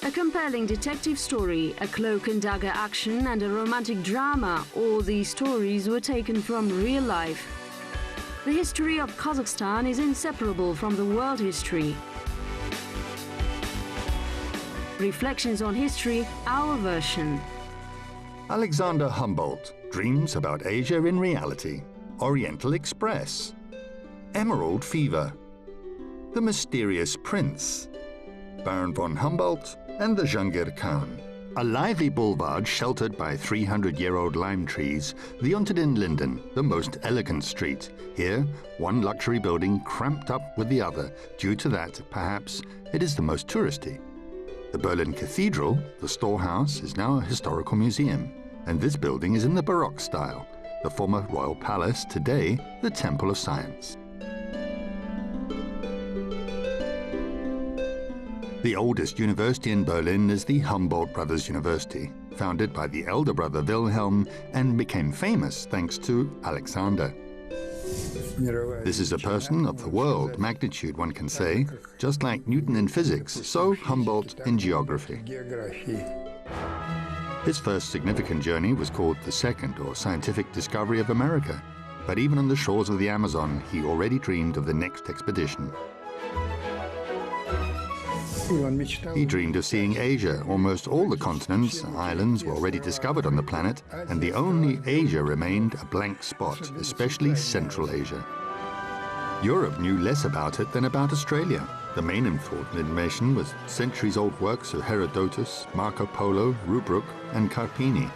A compelling detective story, a cloak and dagger action, and a romantic drama, all these stories were taken from real life. The history of Kazakhstan is inseparable from the world history. Reflections on history, our version. Alexander Humboldt dreams about Asia in reality. Oriental Express. Emerald Fever. The Mysterious Prince. Baron von Humboldt and the Jangir Khan. A lively boulevard sheltered by 300-year-old lime trees, the Unter den Linden, the most elegant street. Here, one luxury building cramped up with the other. Due to that, perhaps, it is the most touristy. The Berlin Cathedral, the storehouse, is now a historical museum, and this building is in the Baroque style. The former royal palace, today, the Temple of Science. The oldest university in Berlin is the Humboldt Brothers University, founded by the elder brother Wilhelm and became famous thanks to Alexander. This is a person of the world magnitude, one can say, just like Newton in physics, so Humboldt in geography. His first significant journey was called the second, or scientific discovery of America. But even on the shores of the Amazon, he already dreamed of the next expedition. He dreamed of seeing Asia. Almost all the continents and islands were already discovered on the planet, and the only Asia remained a blank spot, especially Central Asia. Europe knew less about it than about Australia. The main important information was centuries-old works of Herodotus, Marco Polo, Rubruck, and Carpini.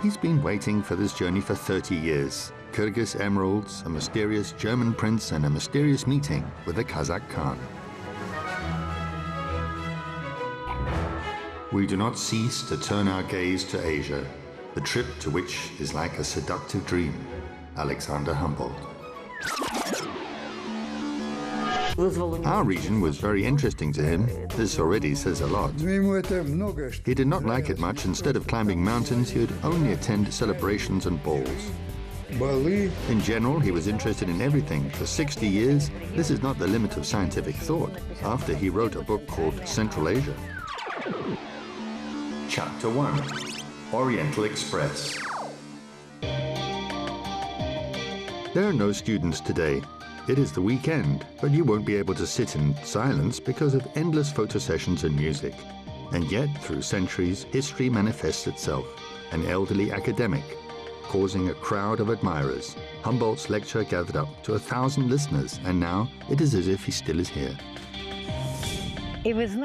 He's been waiting for this journey for 30 years. Kyrgyz emeralds, a mysterious German prince, and a mysterious meeting with the Kazakh Khan. We do not cease to turn our gaze to Asia, the trip to which is like a seductive dream. Alexander Humboldt. Our region was very interesting to him. This already says a lot. He did not like it much. Instead of climbing mountains, he would only attend celebrations and balls. In general, he was interested in everything. For 60 years, this is not the limit of scientific thought, after he wrote a book called Central Asia. Chapter 1. Oriental Express. There are no students today. It is the weekend, but you won't be able to sit in silence because of endless photo sessions and music. And yet, through centuries, history manifests itself. An elderly academic, causing a crowd of admirers. Humboldt's lecture gathered up to 1,000 listeners, and now it is as if he still is here.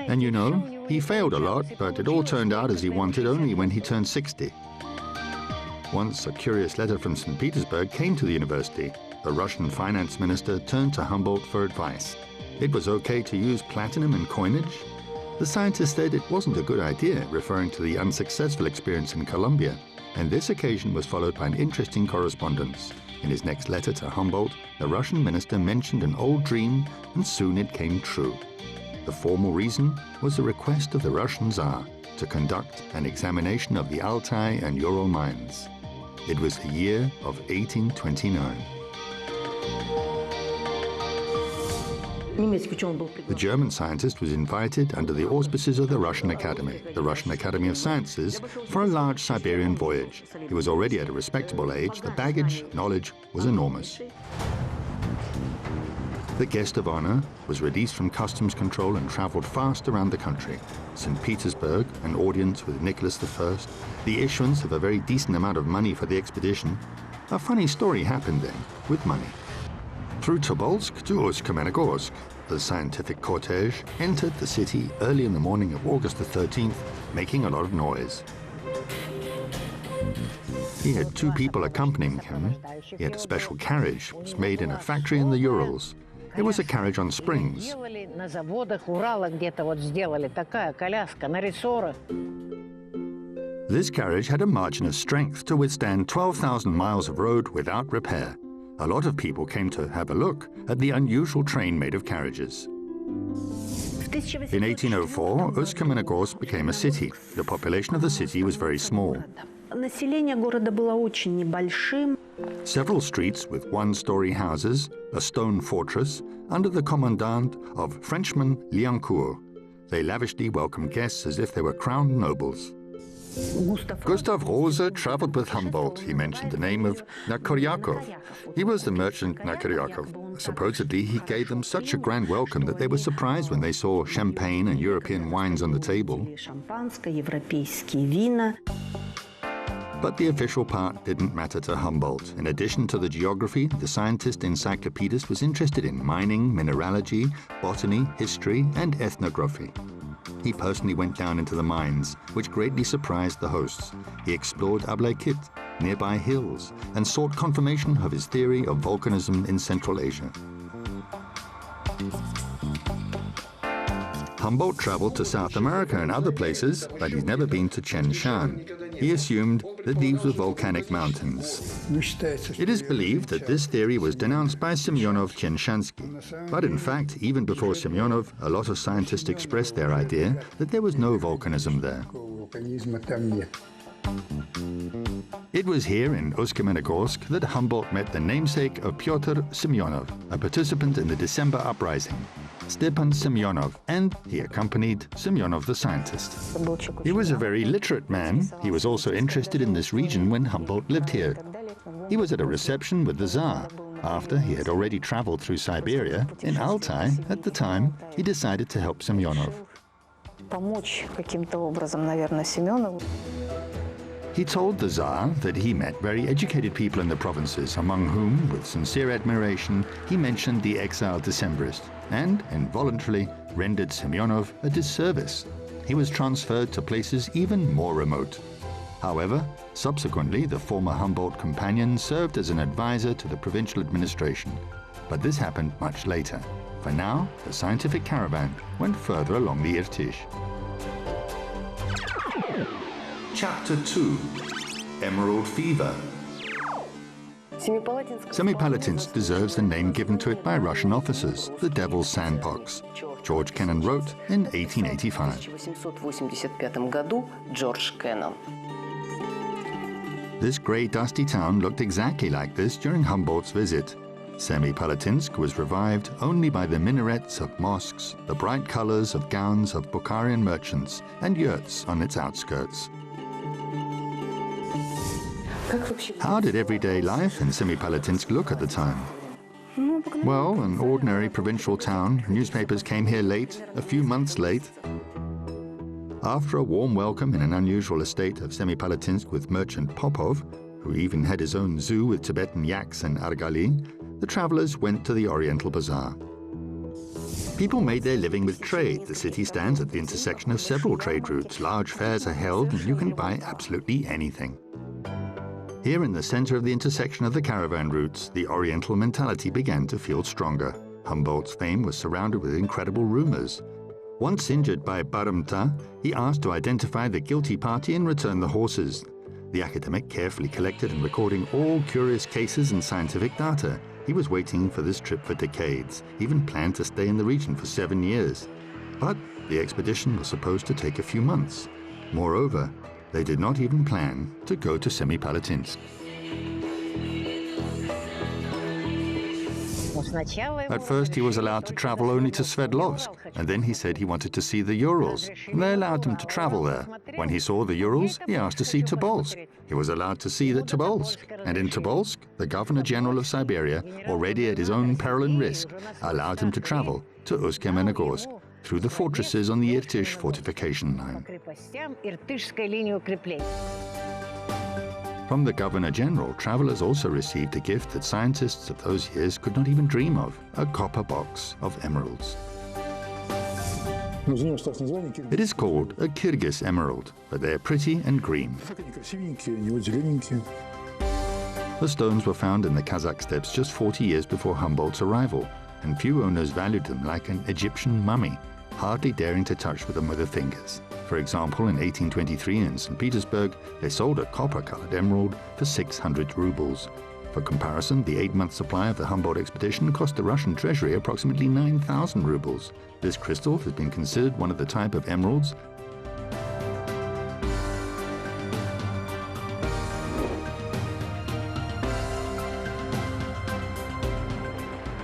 And you know, he failed a lot, but it all turned out as he wanted only when he turned 60. Once a curious letter from St. Petersburg came to the university. The Russian finance minister turned to Humboldt for advice. It was okay to use platinum in coinage. The scientist said it wasn't a good idea, referring to the unsuccessful experience in Colombia. And this occasion was followed by an interesting correspondence. In his next letter to Humboldt, the Russian minister mentioned an old dream, and soon it came true. The formal reason was the request of the Russian Tsar to conduct an examination of the Altai and Ural mines. It was the year of 1829. The German scientist was invited under the auspices of the Russian Academy of Sciences, for a large Siberian voyage. He was already at a respectable age. The baggage, knowledge was enormous. The guest of honor was released from customs control and traveled fast around the country. St. Petersburg, an audience with Nicholas I, the issuance of a very decent amount of money for the expedition. A funny story happened then, with money. Through Tobolsk to Uсть-Kamenogorsk, the scientific cortege entered the city early in the morning of August the 13th, making a lot of noise. He had 2 people accompanying him. He had a special carriage, which was made in a factory in the Urals. It was a carriage on springs. This carriage had a margin of strength to withstand 12,000 miles of road without repair. A lot of people came to have a look at the unusual train made of carriages. In 1804, Uсть-Kamenogorsk became a city. The population of the city was very small. Several streets with one-story houses, a stone fortress, under the commandant of Frenchman Liancourt. They lavishly welcomed guests as if they were crowned nobles. Gustav Rose traveled with Humboldt. He mentioned the name of Nakoryakov. He was the merchant Nakoryakov. Supposedly, he gave them such a grand welcome that they were surprised when they saw champagne and European wines on the table. But the official part didn't matter to Humboldt. In addition to the geography, the scientist encyclopedist was interested in mining, mineralogy, botany, history, and ethnography. He personally went down into the mines, which greatly surprised the hosts. He explored Ablekit, nearby hills, and sought confirmation of his theory of volcanism in Central Asia. Humboldt traveled to South America and other places, but he's never been to Tian Shan. He assumed that these were volcanic mountains. It is believed that this theory was denounced by Semyonov Tienshansky. But in fact, even before Semyonov, a lot of scientists expressed their idea that there was no volcanism there. It was here in Usk-Kamenogorsk that Humboldt met the namesake of Pyotr Semyonov, a participant in the December uprising, Stepan Semyonov, and he accompanied Semyonov the scientist. He was a very literate man. He was also interested in this region when Humboldt lived here. He was at a reception with the Tsar. After he had already traveled through Siberia, in Altai, at the time, he decided to help Semyonov. He told the Tsar that he met very educated people in the provinces, among whom, with sincere admiration, he mentioned the exiled Decembrist, and involuntarily rendered Semyonov a disservice. He was transferred to places even more remote. However, subsequently, the former Humboldt companion served as an advisor to the provincial administration. But this happened much later. For now, the scientific caravan went further along the Irtysh. Chapter 2: Emerald Fever. Semipalatinsk deserves the name given to it by Russian officers, the Devil's Sandbox. George Kennan wrote in 1885. This grey, dusty town looked exactly like this during Humboldt's visit. Semipalatinsk was revived only by the minarets of mosques, the bright colors of gowns of Bukharian merchants, and yurts on its outskirts. How did everyday life in Semipalatinsk look at the time? Well, an ordinary provincial town. Newspapers came here late, a few months late. After a warm welcome in an unusual estate of Semipalatinsk with merchant Popov, who even had his own zoo with Tibetan yaks and argali, the travelers went to the Oriental Bazaar. People made their living with trade. The city stands at the intersection of several trade routes. Large fairs are held and you can buy absolutely anything. Here in the center of the intersection of the caravan routes, the Oriental mentality began to feel stronger. Humboldt's fame was surrounded with incredible rumors. Once injured by Barumta, he asked to identify the guilty party and return the horses. The academic carefully collected and recording all curious cases and scientific data. He was waiting for this trip for decades, even planned to stay in the region for 7 years. But the expedition was supposed to take a few months. Moreover, they did not even plan to go to Semipalatinsk. At first, he was allowed to travel only to Sverdlovsk, and then he said he wanted to see the Urals, and they allowed him to travel there. When he saw the Urals, he asked to see Tobolsk. He was allowed to see Tobolsk, and in Tobolsk, the Governor-General of Siberia, already at his own peril and risk, allowed him to travel to Usk-Kamenogorsk through the fortresses on the Irtysh fortification line. From the Governor-General, travelers also received a gift that scientists of those years could not even dream of, a copper box of emeralds. It is called a Kyrgyz emerald, but they are pretty and green. The stones were found in the Kazakh steppes just 40 years before Humboldt's arrival, and few owners valued them like an Egyptian mummy, hardly daring to touch them with their fingers. For example, in 1823 in St. Petersburg, they sold a copper-colored emerald for 600 rubles. For comparison, the 8-month supply of the Humboldt expedition cost the Russian treasury approximately 9,000 rubles. This crystal has been considered one of the type of emeralds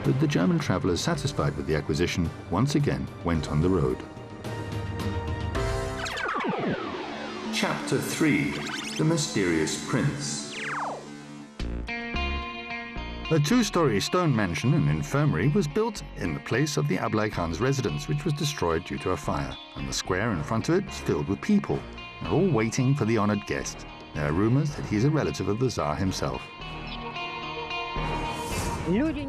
that the German travelers, satisfied with the acquisition, once again went on the road. Chapter 3: The Mysterious Prince. A two-story stone mansion and infirmary was built in the place of the Ablai Khan's residence, which was destroyed due to a fire, and the square in front of it is filled with people. They're all waiting for the honored guest. There are rumors that he's a relative of the Tsar himself.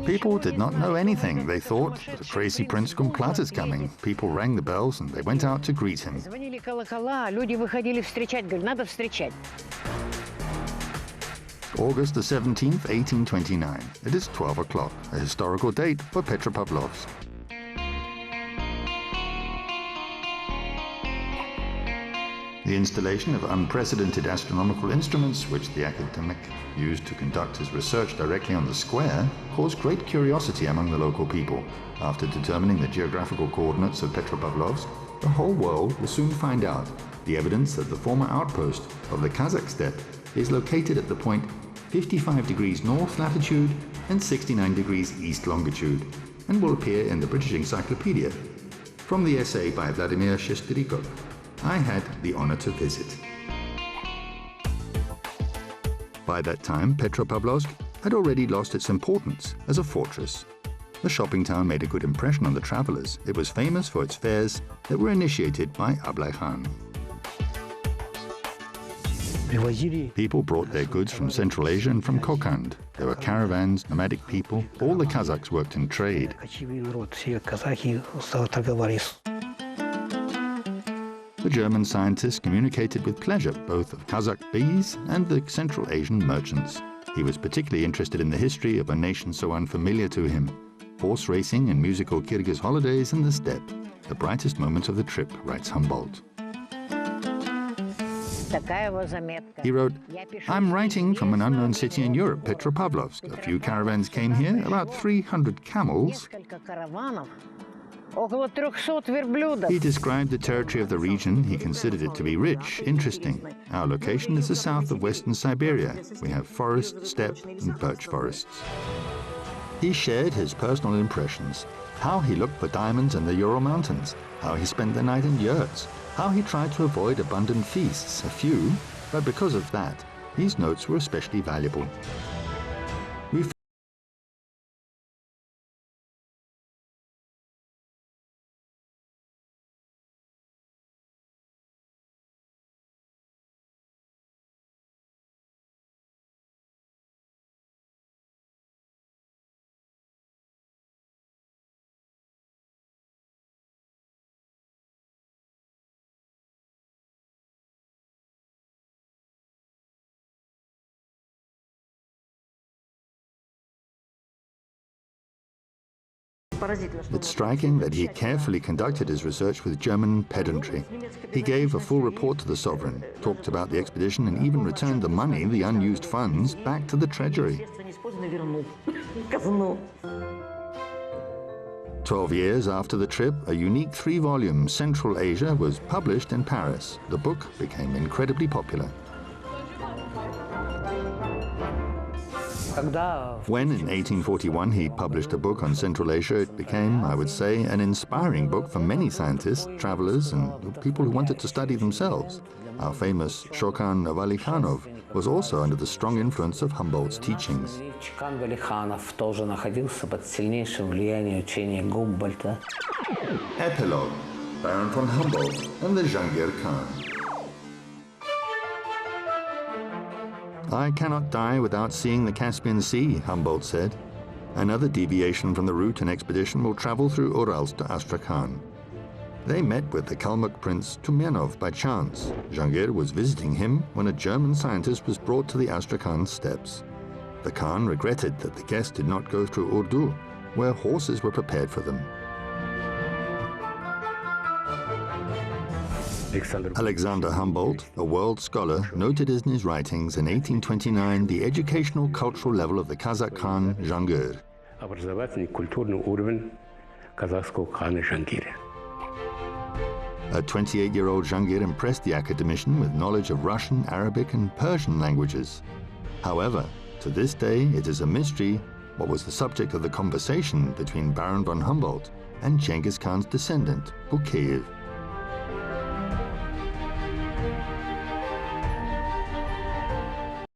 People did not know anything. They thought that a crazy Prince Kumklat is coming. People rang the bells and they went out to greet him. August the 17th, 1829. It is 12 o'clock, a historical date for Petropavlovsk. The installation of unprecedented astronomical instruments, which the academic used to conduct his research directly on the square, caused great curiosity among the local people. After determining the geographical coordinates of Petropavlovsk, the whole world will soon find out the evidence that the former outpost of the Kazakh steppe is located at the point 55 degrees north latitude and 69 degrees east longitude, and will appear in the British Encyclopedia. From the essay by Vladimir Shesterikov, I had the honor to visit. By that time, Petropavlovsk had already lost its importance as a fortress. The shopping town made a good impression on the travelers. It was famous for its fairs that were initiated by Ablai Khan. People brought their goods from Central Asia and from Kokand. There were caravans, nomadic people. All the Kazakhs worked in trade. The German scientist communicated with pleasure both of Kazakh bees and the Central Asian merchants. He was particularly interested in the history of a nation so unfamiliar to him. Horse racing and musical Kyrgyz holidays in the steppe. The brightest moment of the trip, writes Humboldt. He wrote, "I'm writing from an unknown city in Europe, Petropavlovsk. A few caravans came here, about 300 camels." He described the territory of the region. He considered it to be rich, interesting. Our location is the south of western Siberia. We have forest, steppe, and birch forests. He shared his personal impressions, how he looked for diamonds in the Ural Mountains, how he spent the night in yurts, how he tried to avoid abundant feasts, a few, but because of that, these notes were especially valuable. It's striking that he carefully conducted his research with German pedantry. He gave a full report to the sovereign, talked about the expedition, and even returned the money, the unused funds, back to the treasury. 12 years after the trip, a unique 3-volume Central Asia was published in Paris. The book became incredibly popular. When in 1841 he published a book on Central Asia, it became, I would say, an inspiring book for many scientists, travelers, and people who wanted to study themselves. Our famous Shokan Valikhanov was also under the strong influence of Humboldt's teachings. Epilogue: Baron von Humboldt and the Jahangir Khan. "I cannot die without seeing the Caspian Sea," Humboldt said. Another deviation from the route and expedition will travel through Urals to Astrakhan. They met with the Kalmuk prince Tumenov by chance. Jahangir was visiting him when a German scientist was brought to the Astrakhan steppes. The Khan regretted that the guest did not go through Urdu, where horses were prepared for them. Alexander Humboldt, a world scholar, noted in his writings in 1829 the educational cultural level of the Kazakh Khan Jahangir. A 28-year-old Jahangir impressed the academician with knowledge of Russian, Arabic, and Persian languages. However, to this day, it is a mystery what was the subject of the conversation between Baron von Humboldt and Genghis Khan's descendant, Bukhayev.